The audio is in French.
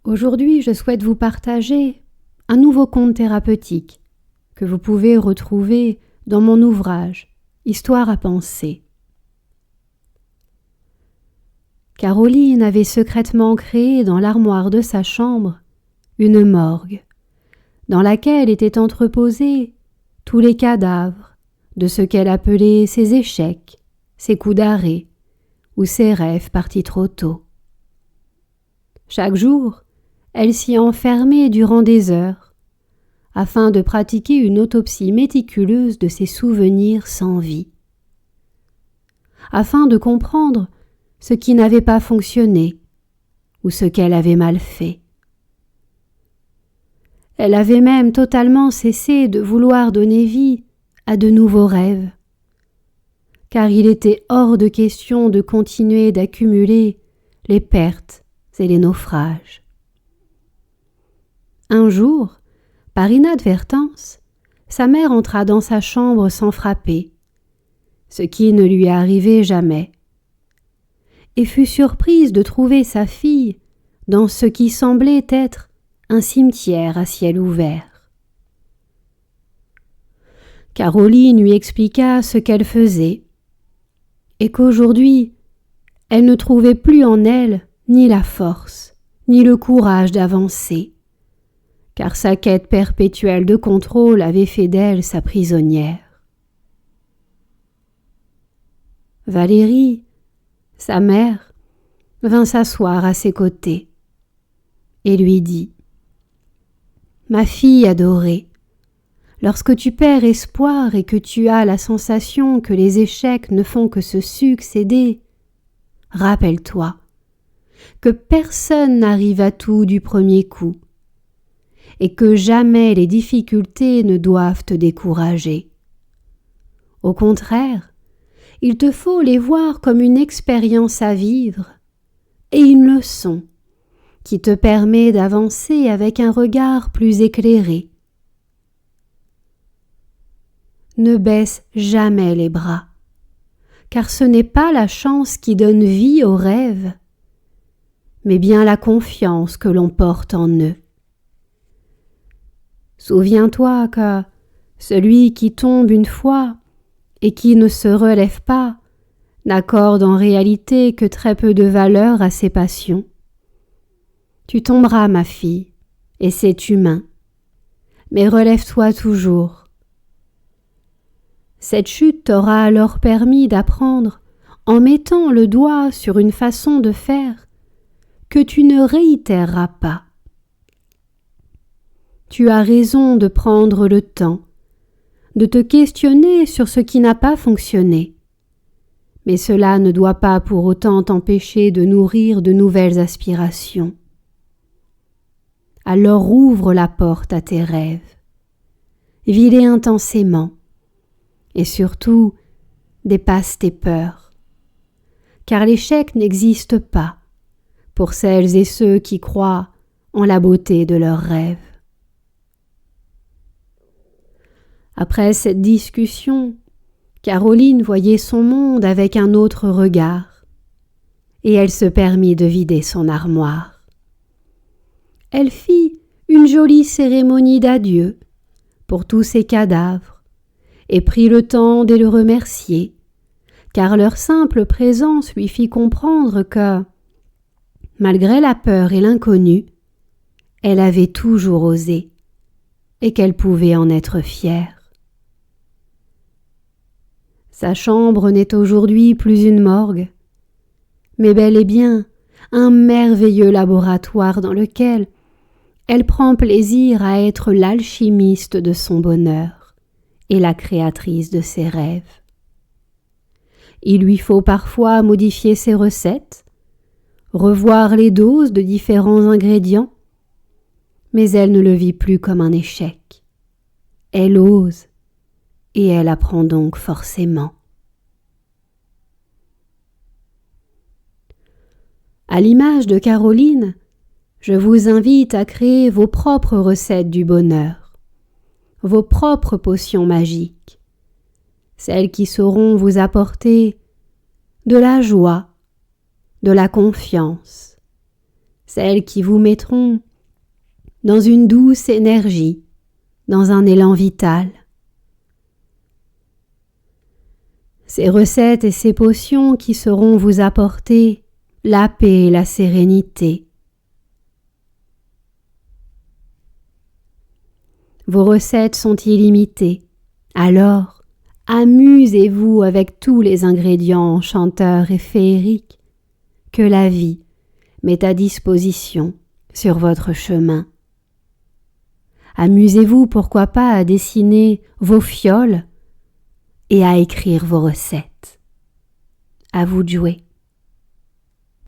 Aujourd'hui, je souhaite vous partager un nouveau conte thérapeutique que vous pouvez retrouver dans mon ouvrage « Histoire à penser ». Caroline avait secrètement créé dans l'armoire de sa chambre une morgue, dans laquelle étaient entreposés tous les cadavres de ce qu'elle appelait ses échecs, ses coups d'arrêt ou ses rêves partis trop tôt. Chaque jour, elle s'y enfermait durant des heures, afin de pratiquer une autopsie méticuleuse de ses souvenirs sans vie, afin de comprendre ce qui n'avait pas fonctionné ou ce qu'elle avait mal fait. Elle avait même totalement cessé de vouloir donner vie à de nouveaux rêves, car il était hors de question de continuer d'accumuler les pertes et les naufrages. Un jour, par inadvertance, sa mère entra dans sa chambre sans frapper, ce qui ne lui arrivait jamais, et fut surprise de trouver sa fille dans ce qui semblait être un cimetière à ciel ouvert. Caroline lui expliqua ce qu'elle faisait, et qu'aujourd'hui, elle ne trouvait plus en elle ni la force, ni le courage d'avancer, car sa quête perpétuelle de contrôle avait fait d'elle sa prisonnière. Valérie, sa mère, vint s'asseoir à ses côtés et lui dit : « Ma fille adorée, lorsque tu perds espoir et que tu as la sensation que les échecs ne font que se succéder, rappelle-toi que personne n'arrive à tout du premier coup et que jamais les difficultés ne doivent te décourager. Au contraire, il te faut les voir comme une expérience à vivre et une leçon qui te permet d'avancer avec un regard plus éclairé. Ne baisse jamais les bras, car ce n'est pas la chance qui donne vie aux rêves, mais bien la confiance que l'on porte en eux. Souviens-toi que celui qui tombe une fois et qui ne se relève pas n'accorde en réalité que très peu de valeur à ses passions. Tu tomberas, ma fille, et c'est humain, mais relève-toi toujours. Cette chute t'aura alors permis d'apprendre, en mettant le doigt sur une façon de faire, que tu ne réitéreras pas. Tu as raison de prendre le temps, de te questionner sur ce qui n'a pas fonctionné, mais cela ne doit pas pour autant t'empêcher de nourrir de nouvelles aspirations. Alors ouvre la porte à tes rêves, vis-les intensément, et surtout dépasse tes peurs, car l'échec n'existe pas pour celles et ceux qui croient en la beauté de leurs rêves. Après cette discussion, Caroline voyait son monde avec un autre regard, et elle se permit de vider son armoire. Elle fit une jolie cérémonie d'adieu pour tous ces cadavres, et prit le temps de les remercier, car leur simple présence lui fit comprendre que, malgré la peur et l'inconnu, elle avait toujours osé, et qu'elle pouvait en être fière. Sa chambre n'est aujourd'hui plus une morgue, mais bel et bien un merveilleux laboratoire dans lequel elle prend plaisir à être l'alchimiste de son bonheur et la créatrice de ses rêves. Il lui faut parfois modifier ses recettes, revoir les doses de différents ingrédients, mais elle ne le vit plus comme un échec. Elle ose, et elle apprend donc forcément. À l'image de Caroline, je vous invite à créer vos propres recettes du bonheur, vos propres potions magiques, celles qui sauront vous apporter de la joie, de la confiance, celles qui vous mettront dans une douce énergie, dans un élan vital. Ces recettes et ces potions qui sauront vous apporter la paix et la sérénité. Vos recettes sont illimitées, alors amusez-vous avec tous les ingrédients enchanteurs et féeriques que la vie met à disposition sur votre chemin. Amusez-vous, pourquoi pas, à dessiner vos fioles et à écrire vos recettes. À vous de jouer.